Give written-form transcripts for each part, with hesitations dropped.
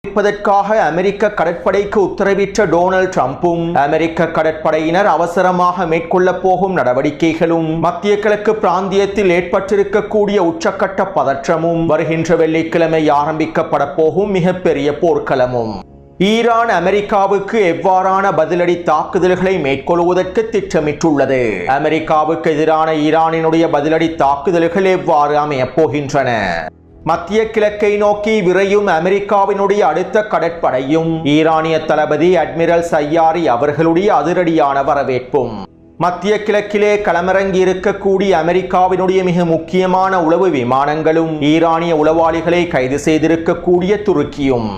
இருப்பதற்காக அமெரிக்க கடற்படைக்கு உத்தரவிட்ட டொனால்ட் ட்ரம்பும் அமெரிக்க கடற்படையினர் அவசரமாக மேற்கொள்ளப் போகும் நடவடிக்கைகளும் மத்திய கிழக்கு பிராந்தியத்தில் ஏற்பட்டிருக்கக்கூடிய உச்சக்கட்ட பதற்றமும் வருகின்ற வெள்ளிக்கிழமை ஆரம்பிக்கப்பட போகும் மிகப்பெரிய போர்க்களமும் ஈரான் அமெரிக்காவுக்கு எவ்வாறான பதிலடி தாக்குதல்களை மேற்கொள்வதற்கு திட்டமிட்டுள்ளது. அமெரிக்காவுக்கு எதிரான ஈரானினுடைய பதிலடி தாக்குதல்கள் எவ்வாறு அமையப் போகின்றன? மத்திய கிழக்கை நோக்கி விரையும் அமெரிக்காவினுடைய அடுத்த கடற்படையும் ஈரானிய தளபதி அட்மிரல் சையாரி அவர்களுடைய அதிரடியான வரவேற்பும் மத்திய கிழக்கிலே களமிறங்கி இருக்கக்கூடிய அமெரிக்காவினுடைய மிக முக்கியமான உளவு விமானங்களும் ஈரானிய உளவாளிகளை கைது செய்திருக்கக்கூடிய துருக்கியும்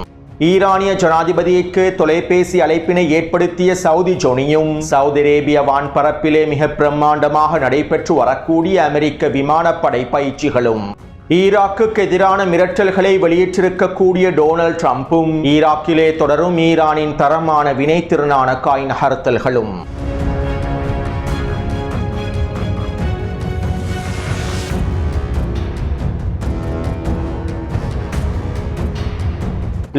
ஈரானிய ஜனாதிபதிக்கு தொலைபேசி அழைப்பினை ஏற்படுத்திய சவுதி ஜொனியும் சவுதி அரேபிய வான்பரப்பிலே மிக பிரம்மாண்டமாக நடைபெற்று வரக்கூடிய அமெரிக்க விமானப்படை பயிற்சிகளும் ஈராக்குக்கு எதிரான மிரட்டல்களை வெளியிட்டிருக்கக்கூடிய டொனால்ட் ட்ரம்பும் ஈராக்கிலே தொடரும் ஈரானின் தரமான வினைத்திறனான காய் நகர்த்தல்களும்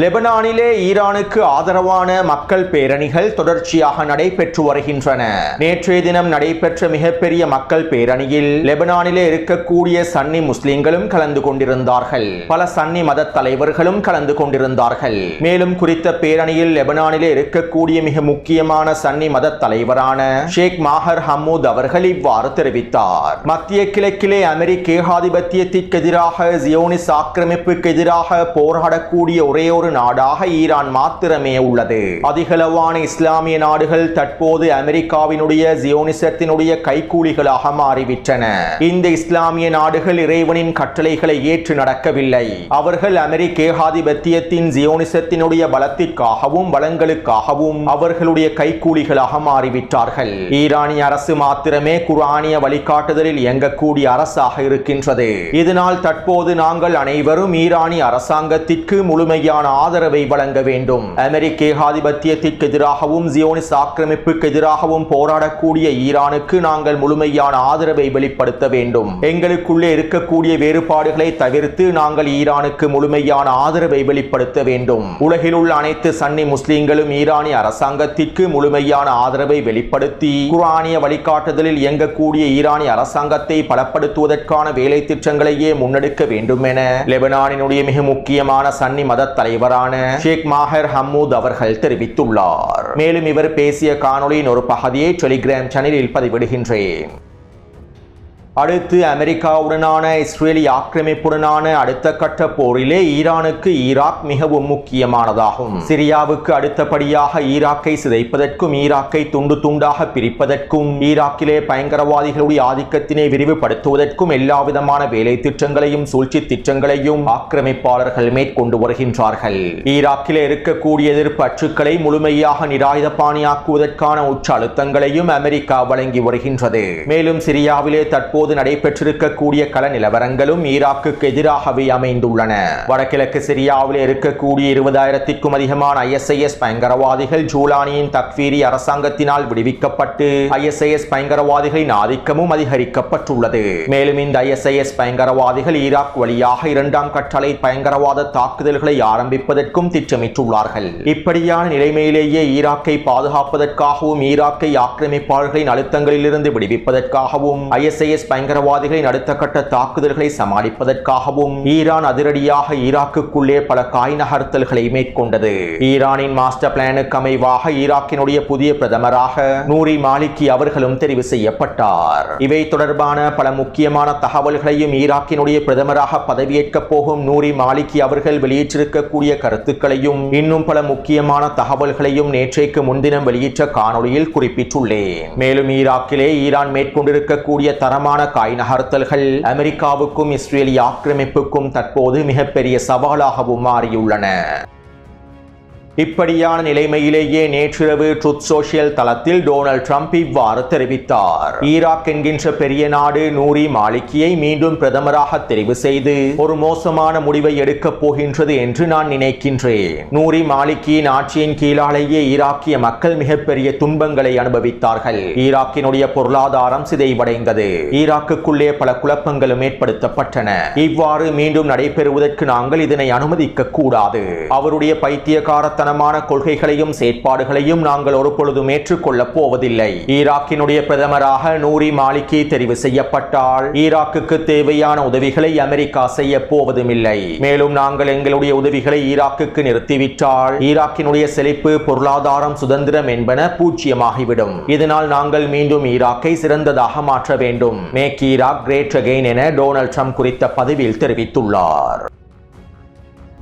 லெபனானிலே ஈரானுக்கு ஆதரவான மக்கள் பேரணிகள் தொடர்ச்சியாக நடைபெற்று வருகின்றன. நேற்றைய தினம் நடைபெற்ற மிகப்பெரிய மக்கள் பேரணியில் லெபனானிலே இருக்கக்கூடிய சன்னி முஸ்லிம்களும் கலந்து கொண்டிருந்தார்கள். பல சன்னி மத தலைவர்களும் கலந்து கொண்டிருந்தார்கள். மேலும் குறித்த பேரணியில் லெபனானிலே இருக்கக்கூடிய மிக முக்கியமான சன்னி மத தலைவரான ஷேக் மாஹர் ஹம்மூத் அவர்கள் இவ்வாறு தெரிவித்தார். மத்திய கிழக்கிலே அமெரிக்க ஏகாதிபத்தியத்திற்கு எதிராக ஜியோனிஸ் ஆக்கிரமிப்புக்கு எதிராக போராடக்கூடிய ஒரே ஒரு நாடாக ஈரான் மாத்திரமே உள்ளது. அதிகளவான இஸ்லாமிய நாடுகள் தற்போது அமெரிக்காவினுடைய ஜியோனிசத்தினுடைய கைக்கூலிகளாக மாறிவிட்டன. இந்த இஸ்லாமிய நாடுகள் இறைவனின் கட்டளைகளை ஏற்று நடக்கவில்லை. அவர்கள் அமெரிக்க ஏகாதிபத்தியத்தின் ஜியோனிசத்தினுடைய பலத்திற்காகவும் வளங்களுக்காகவும் அவர்களுடைய கைக்கூலிகளாக மாறிவிட்டார்கள். ஈரானிய அரசு மாத்திரமே குர்ஆனிய வழிகாட்டுதலில் இயங்கக்கூடிய அரசாக இருக்கின்றது. இதனால் தற்போது நாங்கள் அனைவரும் ஈரானிய அரசாங்கத்திற்கு முழுமையான ஆதரவை வழங்க வேண்டும். அமெரிக்க ஏகாதிபத்தியத்திற்கு எதிராகவும் ஜியோனிஸ் ஆக்கிரமிப்புக்கு எதிராகவும் போராடக்கூடிய ஈரானுக்கு நாங்கள் முழுமையான ஆதரவை வெளிப்படுத்த வேண்டும். எங்களுக்குள்ளே இருக்கக்கூடிய வேறுபாடுகளை தவிர்த்து நாங்கள் ஈரானுக்கு முழுமையான ஆதரவை வெளிப்படுத்த வேண்டும். உலகில் உள்ள அனைத்து சன்னி முஸ்லிம்களும் ஈரானிய அரசாங்கத்திற்கு முழுமையான ஆதரவை வெளிப்படுத்தி குர்ஆனிய வழிகாட்டுதலில் இயங்கக்கூடிய ஈரானிய அரசாங்கத்தை பலப்படுத்துவதற்கான வேலை திட்டங்களையே முன்னெடுக்க வேண்டும் என லெபனானினுடைய மிக முக்கியமான சன்னி மத தலைவர் ஷேக் மாஹர் ஹம்மூத் அவர்கள் தெரிவித்துள்ளார். மேலும் இவர் பேசிய காணொளியின் ஒரு பகுதியை டெலிகிராம் சேனலில் பதிவிடுகின்றேன். அடுத்து அமெரிக்காவுடனான இஸ்ரேலிய ஆக்கிரமிப்புடனான அடுத்த கட்ட போரிலே ஈரானுக்கு ஈராக் மிகவும் முக்கியமானதாகும். சிரியாவுக்கு அடுத்தபடியாக ஈராக்கை சிதைப்பதற்கும் ஈராக்கை துண்டு துண்டாக பிரிப்பதற்கும் ஈராக்கிலே பயங்கரவாதிகளுடைய ஆதிக்கத்தினை விரிவுபடுத்துவதற்கும் எல்லாவிதமான வேலை திட்டங்களையும் சூழ்ச்சி திட்டங்களையும் ஆக்கிரமிப்பாளர்கள் மேற்கொண்டு வருகின்றார்கள். ஈராக்கிலே இருக்கக்கூடிய எதிர்ப்பு அச்சுக்களை முழுமையாக நிராயுதபாணியாக்குவதற்கான உச்ச அழுத்தங்களையும் அமெரிக்கா வழங்கி வருகின்றது. மேலும் சிரியாவிலே தற்போது நடைபெற்றிருக்கக்கூடிய கள நிலவரங்களும் ஈராக்குக்கு எதிராகவே அமைந்துள்ளன. வடகிழக்கு சிரியாவில் இருக்கக்கூடிய 20,000க்கும் அதிகமான ISIS பயங்கரவாதிகள் ஜூலானியின் தக்வீரி அரசாங்கத்தினால் விடுவிக்கப்பட்டு ISIS பயங்கரவாதிகளின் ஆதிக்கமும் அதிகரிக்கப்பட்டுள்ளது. மேலும் இந்த ISIS பயங்கரவாதிகள் ஈராக் வழியாக 2ஆம் கட்டளை பயங்கரவாத தாக்குதல்களை ஆரம்பிப்பதற்கும் திட்டமிட்டுள்ளார்கள். இப்படியான நிலைமையிலேயே ஈராக்கை பாதுகாப்பதற்காகவும் ஈராக்கை ஆக்கிரமிப்பாளர்களின் அழுத்தங்களிலிருந்து விடுவிப்பதற்காகவும் ISIS பயங்கரவாதிகளின் அடுத்த கட்ட தாக்குதல்களை சமாளிப்பதற்காகவும் ஈரான் அதிரடியாக ஈராக்குக்குள்ளே பல காய் நகர்த்தல்களை மேற்கொண்டது. ஈரானின் மாஸ்டர் பிளானுக்கு அமைவாக ஈராக்கினுடைய புதிய பிரதமராக நூரி மாலிகி அவர்களும் தெரிவு செய்யப்பட்டார். இவை தொடர்பான பல முக்கியமான தகவல்களையும் ஈராக்கினுடைய பிரதமராக பதவியேற்க போகும் நூரி மாலிகி அவர்கள் வெளியிட்டிருக்கக்கூடிய கருத்துக்களையும் இன்னும் பல முக்கியமான தகவல்களையும் நேற்றைக்கு முன்தினம் வெளியிட்ட காணொளியில் குறிப்பிட்டுள்ளேன். மேலும் ஈராக்கிலே ஈரான் மேற்கொண்டிருக்கக்கூடிய தரமான காய் நகர்த்தல்கள் அமெரிக்காவுக்கும் இஸ்ரேலிய ஆக்கிரமிப்புக்கும் தற்போது மிகப்பெரிய சவாலாகவும் மாறியுள்ளன. இப்படியான நிலைமையிலேயே நேற்றிரவு ட்ரூத் சோஷியல் தளத்தில் டொனால்ட் ட்ரம்ப் இவ்வாறு தெரிவித்தார். ஈராக் என்கின்ற பெரிய நாடு நூரி மாலிகியை மீண்டும் பிரதமராக தெரிவு செய்து ஒரு மோசமான முடிவை எடுக்கப் போகின்றது என்று நான் நினைக்கின்றேன். நூரி மாலிகியின் ஆட்சியின் கீழாலேயே ஈராக்கிய மக்கள் மிகப்பெரிய துன்பங்களை அனுபவித்தார்கள். ஈராக்கினுடைய பொருளாதாரம் சிதைவடைந்தது. ஈராக்குள்ளே பல குழப்பங்களும் ஏற்படுத்தப்பட்டன. இவ்வாறு மீண்டும் நடைபெறுவதற்கு நாங்கள் இதனை அனுமதிக்க கூடாது. அவருடைய பைத்தியக்கார கொள்கைகளையும் செயற்பாடுகளையும் நாங்கள் ஒருபொழுதும் ஏற்றுக்கொள்ளப் போவதில்லை. ஈராக்கினுடைய பிரதமராக நூரி மாலிகி தெரிவு செய்யப்பட்டால் ஈராக்குக்கு தேவையான உதவிகளை அமெரிக்கா செய்ய போவதுமில்லை. மேலும் நாங்கள் எங்களுடைய உதவிகளை ஈராக்குக்கு நிறுத்திவிட்டால் ஈராக்கினுடைய செழிப்பு, பொருளாதாரம், சுதந்திரம் என்பன பூஜ்ஜியமாகிவிடும். இதனால் நாங்கள் மீண்டும் ஈராக்கை சிறந்ததாக மாற்ற வேண்டும். மேக் ஈராக் கிரேட் அகைன் என டொனால்ட் ட்ரம்ப் குறித்த பதிவில் தெரிவித்துள்ளார்.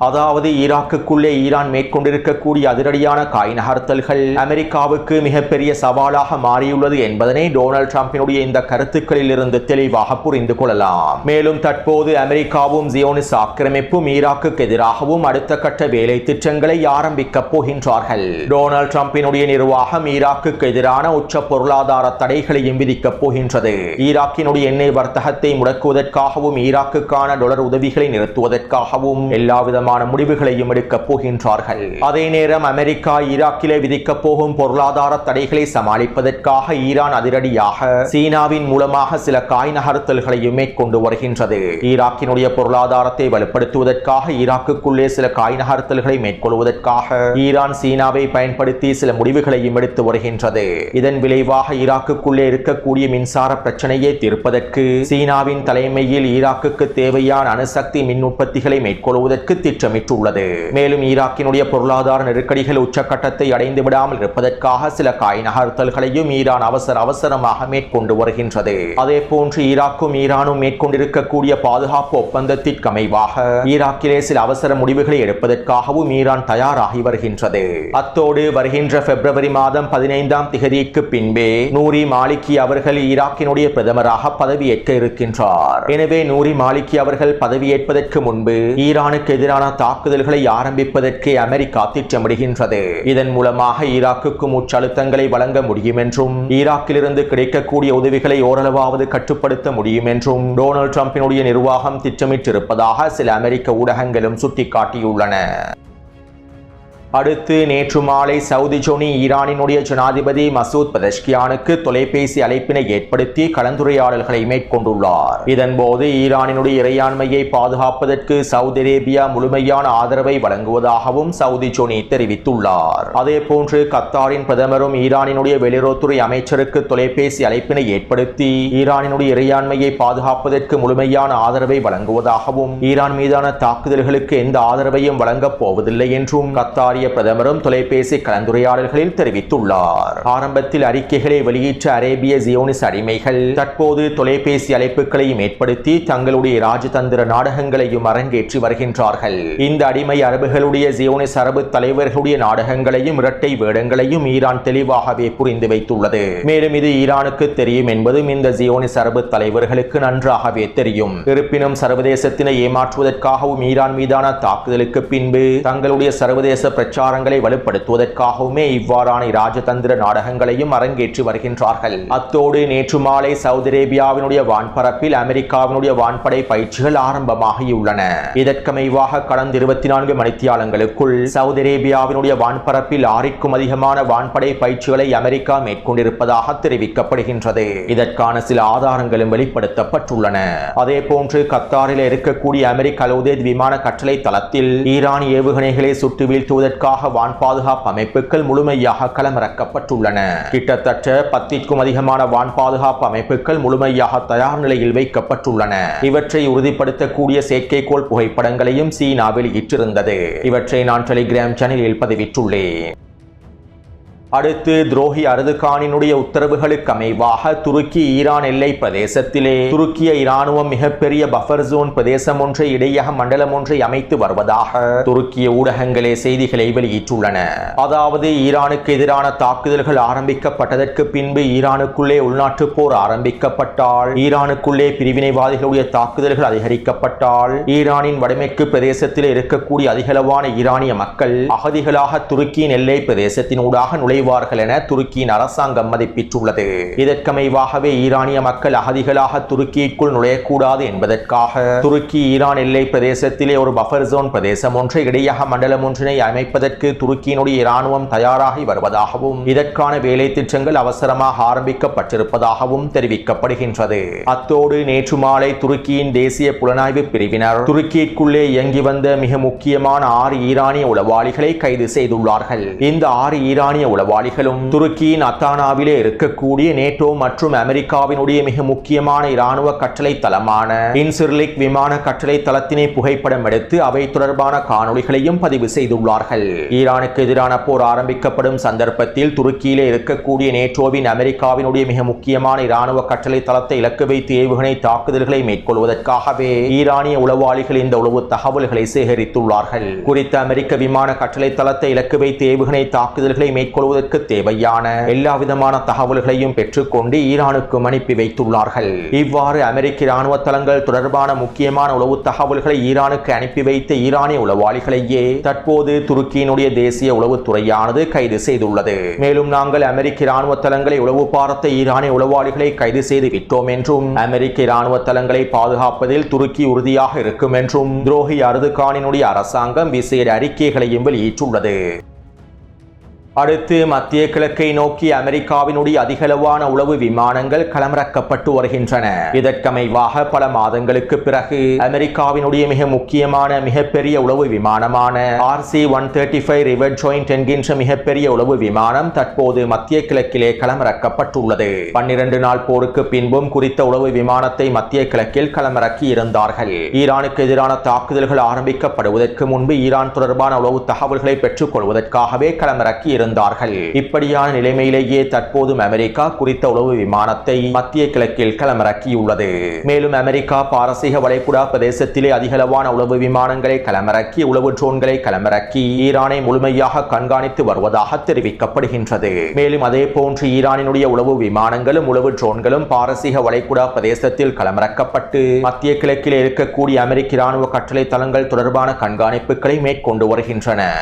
அதாவது ஈராக்குள்ளே ஈரான் மேற்கொண்டிருக்கக்கூடிய அதிரடியான காய் நகர்த்தல்கள் அமெரிக்காவுக்கு மிகப்பெரிய சவாலாக மாறியுள்ளது என்பதனை டொனால்ட் ட்ரம்பினுடைய இந்த கருத்துக்களில் இருந்து தெளிவாக புரிந்து கொள்ளலாம். மேலும் தற்போது அமெரிக்காவும் ஜியோனிஸ் ஆக்கிரமிப்பும் ஈராக்குக்கு எதிராகவும் அடுத்த கட்ட வேலை திட்டங்களை ஆரம்பிக்கப் போகின்றார்கள். டொனால்ட் ட்ரம்பினுடைய நிர்வாகம் ஈராக்குக்கு எதிரான உச்ச பொருளாதார தடைகளையும் விதிக்கப் போகின்றது. ஈராக்கினுடைய எண்ணெய் வர்த்தகத்தை முடக்குவதற்காகவும் ஈராக்குக்கான டாலர் உதவிகளை நிறுத்துவதற்காகவும் எல்லாவிதமான முடிவுகளையும் எடுக்கப் போகின்றார்கள். அதே நேரம் அமெரிக்கா ஈராக்கிலே விதிக்கப் போகும் பொருளாதார தடைகளை சமாளிப்பதற்காக ஈரான் அதிரடியாக சீனாவின் மூலமாக சில காய் நகர்த்தல்களையும் மேற்கொண்டு வருகின்றது. ஈராக்கினுடைய பொருளாதாரத்தை வலுப்படுத்துவதற்காக ஈராக்குள்ளே சில காய் நகர்த்தல்களை மேற்கொள்வதற்காக ஈரான் சீனாவை பயன்படுத்தி சில முடிவுகளையும் எடுத்து வருகின்றது. இதன் விளைவாக ஈராக்குள்ளே இருக்கக்கூடிய மின்சார பிரச்சனையை தீர்ப்பதற்கு சீனாவின் தலைமையில் ஈராக்குக்கு தேவையான அணுசக்தி மின் உற்பத்திகளை மேற்கொள்வதற்கு திட்டமிட்டுள்ளது. மேலும் ஈராக்கினுடைய பொருளாதார நெருக்கடிகள் உச்சக்கட்டத்தை அடைந்து விடாமல் இருப்பதற்காக சில காய் நகர்த்தல்களையும் ஈரான் அவசரமாக மேற்கொண்டு வருகின்றது. அதே போன்று ஈராக்கும் ஈரானும் மேற்கொண்டிருக்கக்கூடிய பாதுகாப்பு ஒப்பந்தத்திற்கு அமைவாக ஈராக்கிலே சில அவசர முடிவுகளை எடுப்பதற்காகவும் ஈரான் தயாராகி வருகின்றது. அத்தோடு வருகின்ற பிப்ரவரி மாதம் 15ஆம் திகதிக்கு பின்பே நூரி மாலிகி அவர்கள் ஈராக்கினுடைய பிரதமராக பதவியேற்க இருக்கின்றார். எனவே நூரி மாலிகி அவர்கள் பதவியேற்பதற்கு முன்பு ஈரானுக்கு எதிரான தாக்குதல்களை ஆரம்பிப்பதற்கு அமெரிக்கா திட்டமிடுகின்றது. இதன் மூலமாக ஈராக்குக்கு முச்சழுத்தங்களை வழங்க முடியும் என்றும் ஈராக்கிலிருந்து கிடைக்கக்கூடிய உதவிகளை ஓரளவாவது கட்டுப்படுத்த முடியும் என்றும் டொனால்ட் ட்ரம்பினுடைய நிர்வாகம் திட்டமிட்டிருப்பதாக சில அமெரிக்க ஊடகங்களும் சுட்டிக்காட்டியுள்ளன. அடுத்து நேற்று மாலை சவுதி ஜோனி ஈரானினுடைய ஜனாதிபதி மசூத் பெதஷ்கியானுக்கு தொலைபேசி அழைப்பினை ஏற்படுத்தி கலந்துரையாடல்களை மேற்கொண்டுள்ளார். இதன்போது ஈரானினுடைய இறையாண்மையை பாதுகாப்பதற்கு சவுதி அரேபியா முழுமையான ஆதரவை வழங்குவதாகவும் சவுதி ஜோனி தெரிவித்துள்ளார். அதே போன்று கத்தாரின் பிரதமரும் ஈரானினுடைய வெளியுறவுத்துறை அமைச்சருக்கு தொலைபேசி அழைப்பினை ஏற்படுத்தி ஈரானினுடைய இறையாண்மையை பாதுகாப்பதற்கு முழுமையான ஆதரவை வழங்குவதாகவும் ஈரான் மீதான தாக்குதல்களுக்கு எந்த ஆதரவையும் வழங்கப் போவதில்லை என்றும் கத்தாரி பிரதமரும் தொலைபேசி கலந்துரையாடல்களில் தெரிவித்துள்ளார். ஆரம்பத்தில் அறிக்கைகளை வெளியிட்ட அரேபிய ஜியோனிஸ் அடிமைகள் தற்போது தொலைபேசி அழைப்புகளையும் ஏற்படுத்தி தங்களுடைய ராஜதந்திர நாடகங்களையும் அரங்கேற்றி வருகின்றார்கள். இந்த அடிமை அரபுகளுடைய ஜியோனிஸ் அரபு தலைவர்களுடைய நாடகங்களையும் இரட்டை வேடங்களையும் ஈரான் தெளிவாகவே புரிந்து வைத்துள்ளது. மேலும் இது ஈரானுக்கு தெரியும் என்பதும் இந்த ஜியோனிஸ் அரபு தலைவர்களுக்கு நன்றாகவே தெரியும். இருப்பினும் சர்வதேசத்தினை ஏமாற்றுவதற்காகவும் ஈரான் மீதான தாக்குதலுக்கு பின்பு தங்களுடைய சர்வதேச பிரச்சாரங்களை வலுப்படுத்துவதற்காகவுமே இவ்வாறான ராஜதந்திர நாடகங்களையும் அரங்கேற்றி வருகின்றார்கள். அத்தோடு நேற்று மாலை சவுதி அரேபியாவினுடைய வான்பரப்பில் அமெரிக்காவினுடைய வான்படை பயிற்சிகள் ஆரம்பமாகியுள்ளன. இதற்கமைவாக கடந்த 24 மணித்தியாலங்களுக்குள் சவுதி அரேபியாவினுடைய வான்பரப்பில் 6க்கும் அதிகமான வான்படை பயிற்சிகளை அமெரிக்கா மேற்கொண்டிருப்பதாக தெரிவிக்கப்படுகின்றது. இதற்கான சில ஆதாரங்களும் வெளிப்படுத்தப்பட்டுள்ளன. அதே போன்று கத்தாரில் இருக்கக்கூடிய அமெரிக்க அல்-உதைத் விமான கட்டளை தளத்தில் ஈரான் ஏவுகணைகளை சுட்டு வீழ்த்துவதற்காக வான் பாதுகாப்பு அமைப்புகள் முழுமையாக களமிறக்கப்பட்டுள்ளன. கிட்டத்தட்ட 10க்கும் அதிகமான வான் பாதுகாப்பு அமைப்புகள் முழுமையாக தயார் நிலையில் வைக்கப்பட்டுள்ளன. இவற்றை உறுதிப்படுத்தக்கூடிய செயற்கைக்கோள் புகைப்படங்களையும் சீனா வெளியிட்டிருந்தது. இவற்றை நான் டெலிகிராம் சேனலில் பதிவிட்டுள்ளேன். அடுத்து துரோகி அர்துகானினுடைய உத்தரவுகளுக்கு அமைவாக துருக்கி ஈரான் எல்லை பிரதேசத்திலே துருக்கிய இராணுவம் மிகப்பெரிய பஃபர் ஜோன் பிரதேசம் ஒன்றை இடையக மண்டலம் ஒன்றை அமைத்து வருவதாக துருக்கிய ஊடகங்களே செய்திகளை வெளியிட்டுள்ளன. அதாவது ஈரானுக்கு எதிரான தாக்குதல்கள் ஆரம்பிக்கப்பட்டதற்கு பின்பு ஈரானுக்குள்ளே உள்நாட்டு போர் ஆரம்பிக்கப்பட்டால், ஈரானுக்குள்ளே பிரிவினைவாதிகளுடைய தாக்குதல்கள் அதிகரிக்கப்பட்டால், ஈரானின் வடமேற்கு பிரதேசத்தில் இருக்கக்கூடிய அதிகளவான ஈரானிய மக்கள் அகதிகளாக துருக்கியின் எல்லை பிரதேசத்தின் ஊடாக நுழைவார்கள் என துருக்கியின் அரசாங்கம் மதிப்பிட்டுள்ளது. இதற்கமைவாகவே ஈரானிய மக்கள் அகதிகளாக துருக்கிக்குள் நுழையக்கூடாது என்பதற்காக துருக்கி ஈரான் எல்லை பிரதேசத்திலே ஒரு பஃபர் ஜோன் பிரதேசம் ஒன்றை இடையக மண்டலம் ஒன்றினை அமைப்பதற்கு துருக்கியினுடைய இராணுவம் தயாராகி வருவதாகவும் இதற்கான வேலை திட்டங்கள் அவசரமாக ஆரம்பிக்கப்பட்டிருப்பதாகவும் தெரிவிக்கப்படுகின்றது. அத்தோடு நேற்று மாலை துருக்கியின் தேசிய புலனாய்வு பிரிவினர் துருக்கிக்குள்ளே இயங்கி வந்த மிக முக்கியமான 6 ஈரானிய உளவாளிகளை கைது செய்துள்ளார்கள். இந்த 6 ஈரானிய உளவாளிகளும் துருக்கியின் அத்தானாவிலே இருக்கக்கூடிய நேட்டோ மற்றும் அமெரிக்காவினுடைய மிக முக்கியமான இராணுவ கட்டளை தளமான இன்சிர்லிக் விமான கட்டளை தளத்தினை புகைப்படம் எடுத்து அவை தொடர்பான காணொளிகளையும் பதிவு செய்துள்ளார்கள். ஈரானுக்கு எதிரான போர் ஆரம்பிக்கப்படும் சந்தர்ப்பத்தில் துருக்கியிலே இருக்கக்கூடிய நேட்டோவின் அமெரிக்காவினுடைய மிக முக்கியமான இராணுவ கட்டளை தளத்தை இலக்கு வைத்து ஏவுகணை தாக்குதல்களை மேற்கொள்வதற்காகவே ஈரானிய உளவாளிகள் இந்த உளவு தகவல்களை சேகரித்துள்ளார்கள். குறித்த அமெரிக்க விமான கட்டளை தளத்தை இலக்கு வைத்து ஏவுகணை தாக்குதல்களை மேற்கொள்வதற்கு தேவையான எல்லா விதமான தகவல்களையும் பெற்றுக்கொண்டு ஈரானுக்கு அனுப்பி வைத்துள்ளார்கள். இவ்வாறு அமெரிக்க இராணுவ தளங்கள் தொடர்பான முக்கியமான உளவு தகவல்களை ஈரானுக்கு அனுப்பி வைத்த ஈரானிய உளவாளிகளையே தற்போது துருக்கியினுடைய தேசிய உளவுத்துறையானது கைது செய்துள்ளது. மேலும் நாங்கள் அமெரிக்க இராணுவ தளங்களை உளவு பார்த்த ஈரானிய உளவாளிகளை கைது செய்து விட்டோம் என்றும் அமெரிக்க இராணுவ தளங்களை பாதுகாப்பதில் துருக்கி உறுதியாக இருக்கும் என்றும் துரோகி அர்துகானினுடைய அரசாங்கம் விசேட அறிக்கைகளையும் வெளியிட்டுள்ளது. அடுத்து மத்திய கிழக்கை நோக்கி அமெரிக்காவினுடைய அதிகளவான உளவு விமானங்கள் களமிறக்கப்பட்டு வருகின்றன. இதற்கமைவாக பல மாதங்களுக்கு பிறகு அமெரிக்காவினுடைய மிக முக்கியமான மிகப்பெரிய உளவு விமானமான RC-135 ரிவர் ஜாயிண்ட் என்கின்ற மிகப்பெரிய உளவு விமானம் தற்போது மத்திய கிழக்கிலே களமிறக்கப்பட்டுள்ளது. 12 நாள் போருக்கு பின்பும் குறித்த உளவு விமானத்தை மத்திய கிழக்கில் களமிறக்கி இருந்தார்கள். ஈரானுக்கு எதிரான தாக்குதல்கள் ஆரம்பிக்கப்படுவதற்கு முன்பு ஈரான் தொடர்பான உளவு தகவல்களை பெற்றுக் கொள்வதற்காகவே களமிறக்கி இருந்தார்கள். இப்படியான நிலைமையிலேயே தற்போதும் அமெரிக்கா குறித்த உளவு விமானத்தை மத்திய கிழக்கில் களமிறக்கியுள்ளது. மேலும் அமெரிக்கா பாரசீக வளைகுடா பிரதேசத்திலே அதிகளவான உளவு விமானங்களை களமிறக்கி உளவு ட்ரோன்களை களமிறக்கி ஈரானை முழுமையாக கண்காணித்து வருவதாக தெரிவிக்கப்படுகின்றது. மேலும் அதே போன்று ஈரானினுடைய உளவு விமானங்களும் உளவு ட்ரோன்களும் பாரசீக வளைகுடா பிரதேசத்தில் களமிறக்கப்பட்டு மத்திய கிழக்கில் இருக்கக்கூடிய அமெரிக்க இராணுவ கட்டளை தளங்கள் தொடர்பான கண்காணிப்புகளை மேற்கொண்டு வருகின்றன.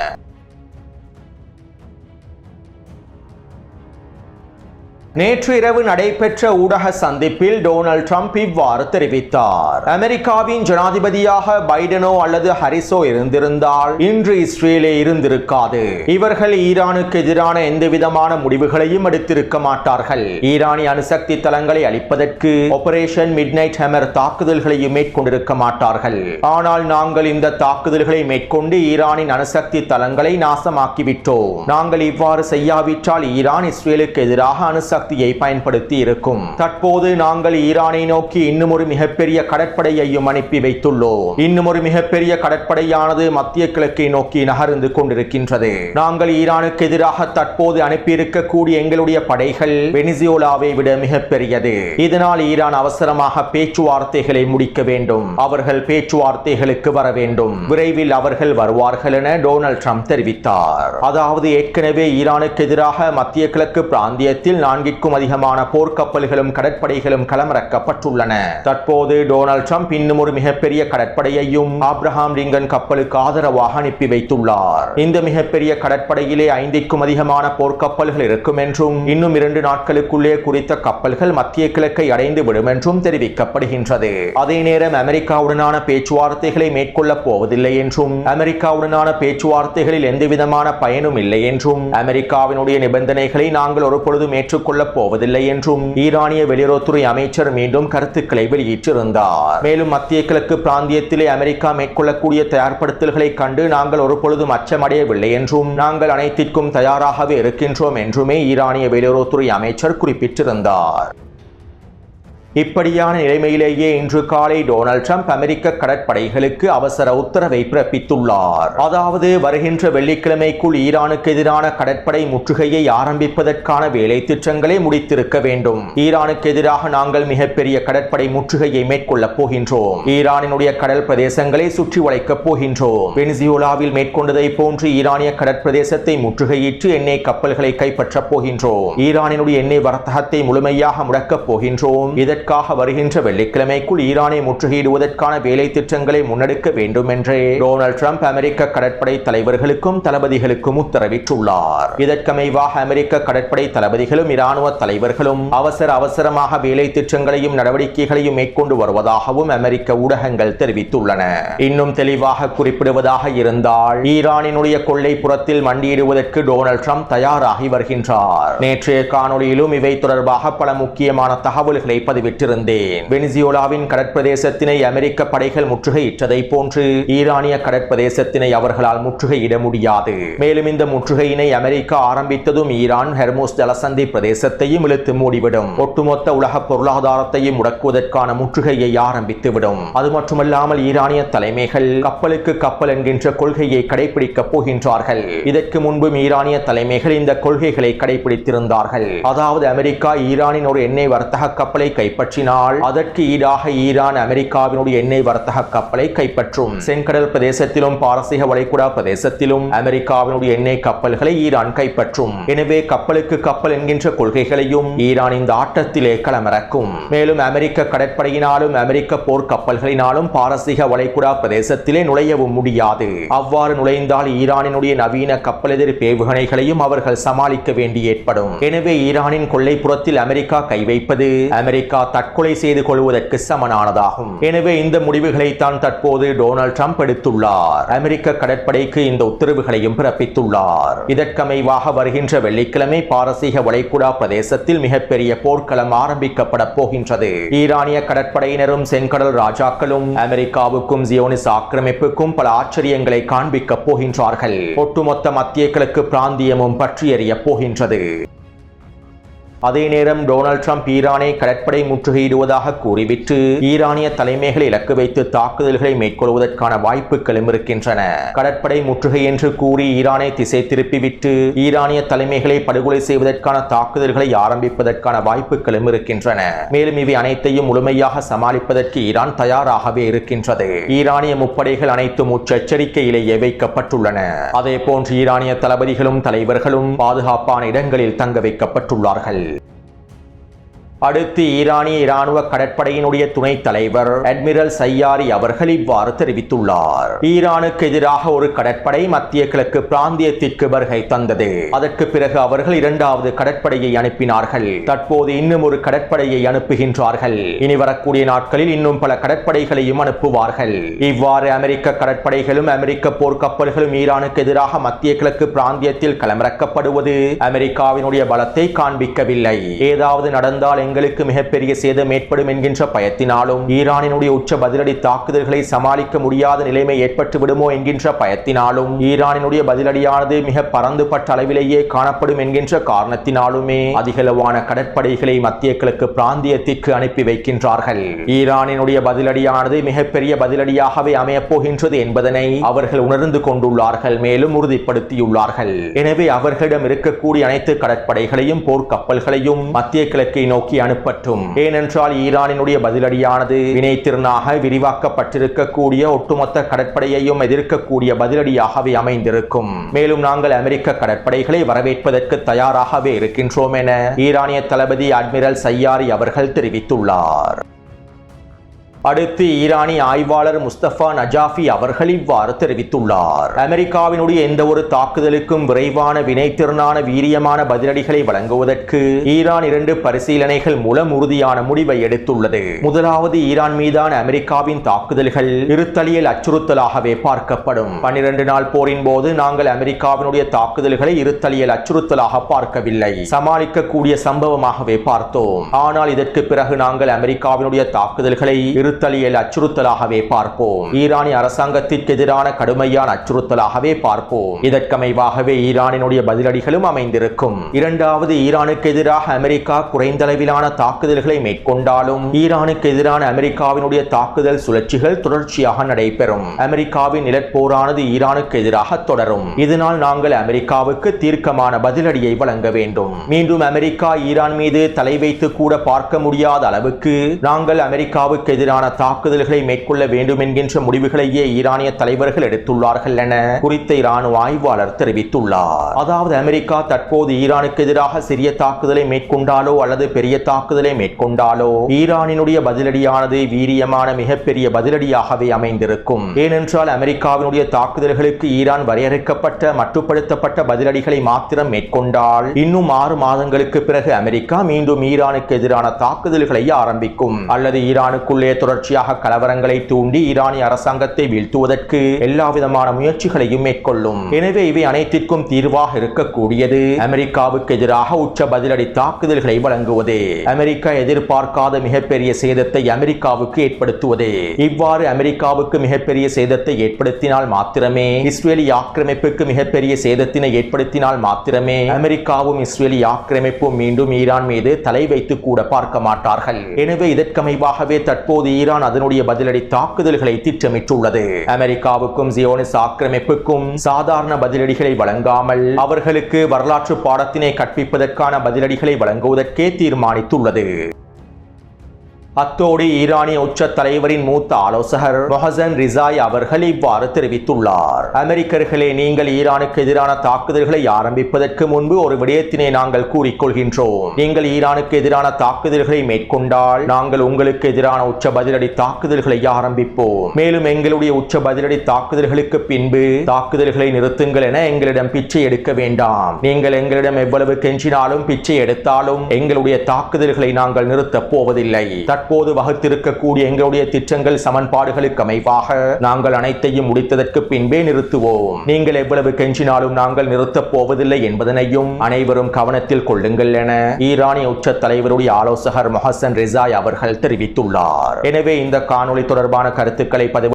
நேற்று இரவு நடைபெற்ற ஊடக சந்திப்பில் டொனால்ட் ட்ரம்ப் இவ்வாறு தெரிவித்தார். அமெரிக்காவின் ஜனாதிபதியாக பைடனோ அல்லது ஹரிஸோ இருந்திருந்தால் இன்று இஸ்ரேலே இருந்திருக்காது. இவர்கள் ஈரானுக்கு எதிரான எந்தவிதமான முடிவுகளையும் எடுத்திருக்க மாட்டார்கள். ஈரானிய அணுசக்தி தளங்களை அழிப்பதற்கு ஆபரேஷன் மிட்நைட் ஹேமர் தாக்குதல்களையும் மேற்கொண்டிருக்க மாட்டார்கள். ஆனால் நாங்கள் இந்த தாக்குதல்களை மேற்கொண்டு ஈரானின் அணுசக்தி தளங்களை நாசமாக்கிவிட்டோம். நாங்கள் இவ்வாறு செய்யாவிட்டால் ஈரான் இஸ்ரேலுக்கு எதிராக அணுசக்தி பயன்படுத்தி இருக்கும். தற்போது நாங்கள் ஈரானை நோக்கி இன்னும் ஒரு மிகப்பெரிய கடற்படையையும் அனுப்பி வைத்துள்ளோம். இன்னும் ஒரு மிகப்பெரிய கடற்படையானது மத்திய கிழக்கை நோக்கி நகர்ந்து கொண்டிருக்கின்றது. நாங்கள் ஈரானுக்கு எதிராக தற்போது அனுப்பியிருக்கக்கூடிய எங்களுடைய படைகள் வெனிசுவேலாவை விட மிகப்பெரியது. இதனால் ஈரான் அவசரமாக பேச்சுவார்த்தைகளை முடிக்க வேண்டும். அவர்கள் பேச்சுவார்த்தைகளுக்கு வர வேண்டும். விரைவில் அவர்கள் வருவார்கள் என டொனால்ட் ட்ரம்ப் தெரிவித்தார். அதாவது ஏற்கனவே ஈரானுக்கு எதிராக மத்திய கிழக்கு பிராந்தியத்தில் 4 அதிகமான போர்க்கப்பல்களும் கடற்படைகளும் களமிறக்கப்பட்டுள்ளன. தற்போது டொனால்ட் ட்ரம்ப் இன்னும் ஒரு மிகப்பெரிய கடற்படையையும் ஆப்ரஹாம் லிங்கன் கப்பலுக்கு ஆதரவாக அனுப்பி வைத்துள்ளார். இந்த மிகப்பெரிய கடற்படையிலே 5க்கும் அதிகமான போர்க்கப்பல்கள் இருக்கும் என்றும் இன்னும் 2 நாட்களுக்குள்ளே குறித்த கப்பல்கள் மத்திய கிழக்கை அடைந்து விடும் என்றும் தெரிவிக்கப்படுகின்றது. அதே நேரம் அமெரிக்காவுடனான பேச்சுவார்த்தைகளை மேற்கொள்ளப் போவதில்லை என்றும் அமெரிக்காவுடனான பேச்சுவார்த்தைகளில் எந்தவிதமான பயனும் இல்லை என்றும் அமெரிக்காவினுடைய நிபந்தனைகளை நாங்கள் ஒரு பொழுதும் ஏற்றுக்கொள்ள போவதில்லை என்றும் ஈரானிய வெளியுறவுத்துறை அமைச்சர் மீண்டும் கருத்துக்களை வெளியிட்டிருந்தார். மேலும் மத்திய கிழக்கு பிராந்தியத்திலே அமெரிக்கா மேற்கொள்ளக்கூடிய தயார்படுத்தல்களை கண்டு நாங்கள் ஒரு பொழுதும் அச்சமடையவில்லை என்றும் நாங்கள் அனைத்திற்கும் தயாராகவே இருக்கின்றோம் என்றுமே ஈரானிய வெளியுறவுத்துறை அமைச்சர் குறிப்பிட்டிருந்தார். இப்படியான நிலைமையிலேயே இன்று காலை டொனால்ட் ட்ரம்ப் அமெரிக்க கடற்படைகளுக்கு அவசர உத்தரவை பிறப்பித்துள்ளார். அதாவது வருகின்ற வெள்ளிக்கிழமைக்குள் ஈரானுக்கு எதிரான கடற்படை முற்றுகையை ஆரம்பிப்பதற்கான வேலை திட்டங்களை முடித்திருக்க வேண்டும். ஈரானுக்கு எதிராக நாங்கள் மிகப்பெரிய கடற்படை முற்றுகையை மேற்கொள்ளப் போகின்றோம். ஈரானினுடைய கடல் பிரதேசங்களை சுற்றி வளைக்கப் போகின்றோம். வெனிசுவேலாவில் மேற்கொண்டதை போன்று ஈரானிய கடற்பிரதேசத்தை முற்றுகையிட்டு எண்ணெய் கப்பல்களை கைப்பற்றப் போகின்றோம். ஈரானினுடைய எண்ணெய் வர்த்தகத்தை முழுமையாக முடக்கப் போகின்றோம். இதற்காக வருகின்ற வெள்ளிக்கிழமைக்குள் ஈரானை முற்றுகையிடுவதற்கான வேலை திட்டங்களை முன்னெடுக்க வேண்டும் என்று டொனால்ட் ட்ரம்ப் அமெரிக்க கடற்படை தலைவர்களுக்கும் தளபதிகளுக்கும் உத்தரவிட்டுள்ளார். இதற்கமைவாக அமெரிக்க கடற்படை தளபதிகளும் இராணுவ தலைவர்களும் அவசரமாக வேலை திட்டங்களையும் நடவடிக்கைகளையும் மேற்கொண்டு வருவதாகவும் அமெரிக்க ஊடகங்கள் தெரிவித்துள்ளன. இன்னும் தெளிவாக குறிப்பிடுவதாக இருந்தால் ஈரானினுடைய கொள்ளைப்புறத்தில் மண்டியிடுவதற்கு டொனால்ட் ட்ரம்ப் தயாராகி வருகின்றார். நேற்றைய காணொலியிலும் இவை தொடர்பாக பல முக்கியமான தகவல்களை பதிவிட்டிருந்தேன். வெனிசுவேலாவின் கடற்பிரதேசத்தினை அமெரிக்க படைகள் முற்றுகையிட்டதை போன்று ஈரானிய கடற்பிரதேசத்தினை அவர்களால் முற்றுகையிட முடியாது. மேலும் இந்த முற்றுகையினை அமெரிக்கா ஆரம்பித்ததும் ஈரான் ஹெர்முஸ் ஜலசந்தி பிரதேசத்தையும் இழுத்து மூடிவிடும். ஒட்டுமொத்த உலக பொருளாதாரத்தையும் முடக்குவதற்கான முற்றுகையை ஆரம்பித்துவிடும். அது மட்டுமல்லாமல் ஈரானிய தலைமைகள் கப்பலுக்கு கப்பல் என்கின்ற கொள்கையை கடைபிடிக்கப் போகின்றார்கள். இதற்கு முன்பும் ஈரானிய தலைமைகள் இந்த கொள்கைகளை கடைபிடித்திருந்தார்கள். அதாவது அமெரிக்கா ஈரானின் ஒரு எண்ணெய் வர்த்தக கப்பலை கைப்பற்றினால் அதற்கு ஈடாக ஈரான் அமெரிக்காவினுடைய எண்ணெய் வர்த்தக கப்பலை கைப்பற்றும். செங்கடல் பிரதேசத்திலும் பாரசீக வளைகுடா பிரதேசத்திலும் அமெரிக்காவினுடைய எண்ணெய் கப்பல்களை ஈரான் கைப்பற்றும். எனவே கப்பலுக்கு கப்பல் என்கின்ற கொள்கைகளையும் ஈரான் இந்த ஆட்டத்திலே களமிறக்கும். மேலும் அமெரிக்க கடற்படையினாலும் அமெரிக்க போர் கப்பல்களினாலும் பாரசீக வளைகுடா பிரதேசத்திலே நுழையவும் முடியாது. அவ்வாறு நுழைந்தால் ஈரானினுடைய நவீன கப்பலெதிர் ஏவுகணைகளையும் அவர்கள் சமாளிக்க வேண்டி ஏற்படும். எனவே ஈரானின் கொள்ளைப்புறத்தில் அமெரிக்கா கை வைப்பது அமெரிக்கா தற்கொலை செய்து கொள்வதற்கு சமனானதாகும். எனவே இந்த முடிவுகளை தான் தற்போது டொனால்ட் ட்ரம்ப் எடுத்துள்ளார். அமெரிக்க கடற்படைக்கு இந்த உத்தரவுகளையும் பிறப்பித்துள்ளார். இதற்கமைவாக வருகின்ற வெள்ளிக்கிழமை பாரசீக வளைகுடா பிரதேசத்தில் மிகப்பெரிய போர்க்களம் ஆரம்பிக்கப்பட போகின்றது. ஈரானிய கடற்படையினரும் செங்கடல் ராஜாக்களும் அமெரிக்காவுக்கும் ஜியோனிஸ் ஆக்கிரமிப்புக்கும் பல ஆச்சரியங்களை காண்பிக்க போகின்றார்கள். ஒட்டுமொத்த மத்திய கிழக்கு பிராந்தியமும் பற்றி எறிய போகின்றது. அதே நேரம் டொனால்ட் ட்ரம்ப் ஈரானை கடற்படை முற்றுகையிடுவதாக கூறிவிட்டு ஈரானிய தலைமைகளை இலக்கு வைத்து தாக்குதல்களை மேற்கொள்வதற்கான வாய்ப்புகளும் இருக்கின்றன. கடற்படை முற்றுகை என்று கூறி ஈரானை திசை திருப்பிவிட்டு ஈரானிய தலைமைகளை படுகொலை செய்வதற்கான தாக்குதல்களை ஆரம்பிப்பதற்கான வாய்ப்புகளும் இருக்கின்றன. மேலும் இவை அனைத்தையும் முழுமையாக சமாளிப்பதற்கு ஈரான் தயாராகவே இருக்கின்றது. ஈரானிய முப்படைகள் அனைத்தும் எச்சரிக்கையிலேயே வைக்கப்பட்டுள்ளன. அதே போன்று ஈரானிய தளபதிகளும் தலைவர்களும் பாதுகாப்பான இடங்களில் தங்க வைக்கப்பட்டுள்ளார்கள். அடுத்து ஈரானிய இராணுவ கடற்படையினுடைய துணைத் தலைவர் அட்மிரல் சையாரி அவர்கள் இவ்வாறு தெரிவித்துள்ளார். ஈரானுக்கு எதிராக ஒரு கடற்படை மத்திய கிழக்கு பிராந்தியத்திற்கு வருகை தந்தது. அதற்கு பிறகு அவர்கள் இரண்டாவது கடற்படையை அனுப்பினார்கள். தற்போது இன்னும் ஒரு கடற்படையை அனுப்புகின்றார்கள். இனி வரக்கூடிய நாட்களில் இன்னும் பல கடற்படைகளையும் அனுப்புவார்கள். இவ்வாறு அமெரிக்க கடற்படைகளும் அமெரிக்க போர்க்கப்பல்களும் ஈரானுக்கு எதிராக மத்திய கிழக்கு பிராந்தியத்தில் களமிறக்கப்படுவது அமெரிக்காவினுடைய பலத்தை காண்பிக்கவில்லை. ஏதாவது நடந்தால் எங்களுக்கு மிகப்பெரிய சேதம் ஏற்படும் என்கின்ற பயத்தினாலும் ஈரானினுடைய உச்ச பதிலடி தாக்குதல்களை சமாளிக்க முடியாத நிலைமை ஏற்பட்டு விடுமோ என்கின்ற பயத்தினாலும் ஈரானினுடைய பதிலடியானது மிக பரந்துபட்ட அளவிலேயே காணப்படும் என்கின்ற காரணத்தினாலுமே அதிகளவான கடற்படைகளை மத்திய கிழக்கு பிராந்தியத்திற்கு அனுப்பி வைக்கின்றார்கள். ஈரானினுடைய பதிலடியானது மிகப்பெரிய பதிலடியாகவே அமையப் போகின்றது என்பதனை அவர்கள் உணர்ந்து கொண்டுள்ளார்கள். மேலும் உறுதிப்படுத்தியுள்ளார்கள். எனவே அவர்களிடம் இருக்கக்கூடிய அனைத்து கடற்படைகளையும் போர்க்கப்பல்களையும் மத்திய கிழக்கை நோக்கி அனுப்பட்டும். ஏனென்றால் ஈரானினுடைய பதிலடியானது வினைத்திறனாக விரிவாக்கப்பட்டிருக்கக்கூடிய ஒட்டுமொத்த கடற்படையையும் எதிர்க்கக்கூடிய பதிலடியாகவே அமைந்திருக்கும். மேலும் நாங்கள் அமெரிக்க கடற்படைகளை வரவேற்பதற்கு தயாராகவே இருக்கின்றோம் என ஈரானிய தளபதி அட்மிரல் சையாரி அவர்கள் தெரிவித்துள்ளார். அடுத்து ஈரானிய ஆய்வாளர் முஸ்தபா நஜாஃபி அவர்கள் இவ்வாறு தெரிவித்துள்ளார். அமெரிக்காவினுடைய எந்த ஒரு தாக்குதலுக்கும் விரைவான வினைத்திறனான வீரியமான பதிலடிகளை வழங்குவதற்கு ஈரான் 2 பரிசீலனைகள் மூலம் உறுதியான முடிவை எடுத்துள்ளது. முதலாவது, ஈரான் மீதான அமெரிக்காவின் தாக்குதல்கள் இருத்தலியல் அச்சுறுத்தலாகவே பார்க்கப்படும். 12 நாள் போரின் போது நாங்கள் அமெரிக்காவினுடைய தாக்குதல்களை இருத்தலியல் அச்சுறுத்தலாக பார்க்கவில்லை, சமாளிக்கக்கூடிய சம்பவமாகவே பார்த்தோம். ஆனால் இதற்கு பிறகு நாங்கள் அமெரிக்காவினுடைய தாக்குதல்களை இருத்தலியல் அச்சுறுத்தலாகவே பார்ப்போம். ஈரானிய அரசாங்கத்திற்கு எதிரான கடுமையான அச்சுறுத்தலாகவே பார்ப்போம். இதற்கமைவாகவே ஈரானினுடைய பதிலடிகளும் அமைந்திருக்கும். இரண்டாவது, ஈரானுக்கு எதிராக அமெரிக்கா குறைந்த அளவிலான தாக்குதல்களை மேற்கொண்டாலும் ஈரானுக்கு எதிரான அமெரிக்காவினுடைய தாக்குதல் சுழற்சிகள் தொடர்ச்சியாக நடைபெறும். அமெரிக்காவின் நிலப்போரானது ஈரானுக்கு எதிராக தொடரும். இதனால் நாங்கள் அமெரிக்காவுக்கு தீர்க்கமான பதிலடியை வழங்க வேண்டும். மீண்டும் அமெரிக்கா ஈரான் மீது தலை வைத்து கூட பார்க்க முடியாத அளவுக்கு நாங்கள் அமெரிக்காவுக்கு எதிரான தாக்குதல்களை மேற்கொள்ள வேண்டும் என்கின்ற முடிவுகளையே ஈரானிய தலைவர்கள் எடுத்துள்ளார்கள் என குறித்த இராணுவ ஆய்வாளர் தெரிவித்துள்ளார். அதாவது அமெரிக்கா தற்போது ஈரானுக்கு எதிராக சிறிய தாக்குதலை மேற்கொண்டாலோ அல்லது பெரிய தாக்குதலை மேற்கொண்டாலோ ஈரானினுடைய பதிலடியானது வீரியமான மிகப்பெரிய பதிலடியாகவே அமைந்திருக்கும். ஏனென்றால் அமெரிக்காவினுடைய தாக்குதல்களுக்கு ஈரான் வரையறுக்கப்பட்ட மட்டுப்படுத்தப்பட்ட பதிலடிகளை மாத்திரம் மேற்கொண்டால் இன்னும் 6 மாதங்களுக்கு பிறகு அமெரிக்கா மீண்டும் ஈரானுக்கு எதிரான தாக்குதல்களை ஆரம்பிக்கும். அல்லது ஈரானுக்குள்ளே தொடர்ச்சியாக கலவரங்களை தூண்டி ஈரானிய அரசாங்கத்தை வீழ்த்துவதற்கு எல்லா விதமான முயற்சிகளையும் மேற்கொள்ளும். எனவே இவை அனைத்திற்கும் தீர்வாக இருக்கக்கூடியது அமெரிக்காவுக்கு எதிராக உச்ச பதிலடி தாக்குதல்களை வழங்குவது. அமெரிக்கா எதிர்பார்க்காத மிகப்பெரிய சேதத்தை அமெரிக்காவுக்கு ஏற்படுத்துவது. இவ்வாறு அமெரிக்காவுக்கு மிகப்பெரிய சேதத்தை ஏற்படுத்தினால் மாத்திரமே, இஸ்ரேலி ஆக்கிரமிப்புக்கு மிகப்பெரிய சேதத்தினை ஏற்படுத்தினால் மாத்திரமே அமெரிக்காவும் இஸ்ரேலி ஆக்கிரமிப்பும் மீண்டும் ஈரான் மீது தலை வைத்து கூட பார்க்க மாட்டார்கள். எனவே இதற்கமைவாகவே தற்போது ஈரான் அதனுடைய பதிலடி தாக்குதல்களை திட்டமிட்டுள்ளது. அமெரிக்காவுக்கும் ஜியோனிஸ் ஆக்கிரமிப்புக்கும் சாதாரண பதிலடிகளை வழங்காமல் அவர்களுக்கு வரலாற்று பாடத்தினை கற்பிப்பதற்கான பதிலடிகளை வழங்குவதற்கே தீர்மானித்துள்ளது. அத்தோடு ஈரானிய உச்ச தலைவரின் மூத்த ஆலோசகர் மொஹசன் ரிசாய் அவர்கள் இவ்வாறு தெரிவித்துள்ளார். அமெரிக்கர்களே, நீங்கள் ஈரானுக்கு எதிரான தாக்குதல்களை ஆரம்பிப்பதற்கு முன்பு ஒரு விடயத்தினை நாங்கள் கூறிக்கொள்கின்றோம். நீங்கள் ஈரானுக்கு எதிரான தாக்குதல்களை மேற்கொண்டால் நாங்கள் உங்களுக்கு எதிரான உச்ச பதிலடி தாக்குதல்களை ஆரம்பிப்போம். மேலும் எங்களுடைய உச்ச பதிலடி தாக்குதல்களுக்கு பின்பு தாக்குதல்களை நிறுத்துங்கள் என எங்களிடம் பிச்சை எடுக்க வேண்டாம். நீங்கள் எங்களிடம் எவ்வளவு கெஞ்சினாலும் பிச்சை எடுத்தாலும் எங்களுடைய தாக்குதல்களை நாங்கள் நிறுத்தப் போவதில்லை. தற்போது வகுத்திருக்கக்கூடிய எங்களுடைய திட்டங்கள் சமன்பாடுகளுக்கு அமைவாக நாங்கள் அனைத்தையும் முடித்ததற்கு பின்பே நிறுத்துவோம். நீங்கள் எவ்வளவு கெஞ்சினாலும் நாங்கள் நிறுத்தப் போவதில்லை என்பதனையும் அனைவரும் கவனத்தில் கொள்ளுங்கள் என ஈரானிய உச்ச தலைவருடைய ஆலோசகர் மொஹசன் ரிசாய் அவர்கள் தெரிவித்துள்ளார். எனவே இந்த காணொளி தொடர்பான கருத்துக்களை பதிவு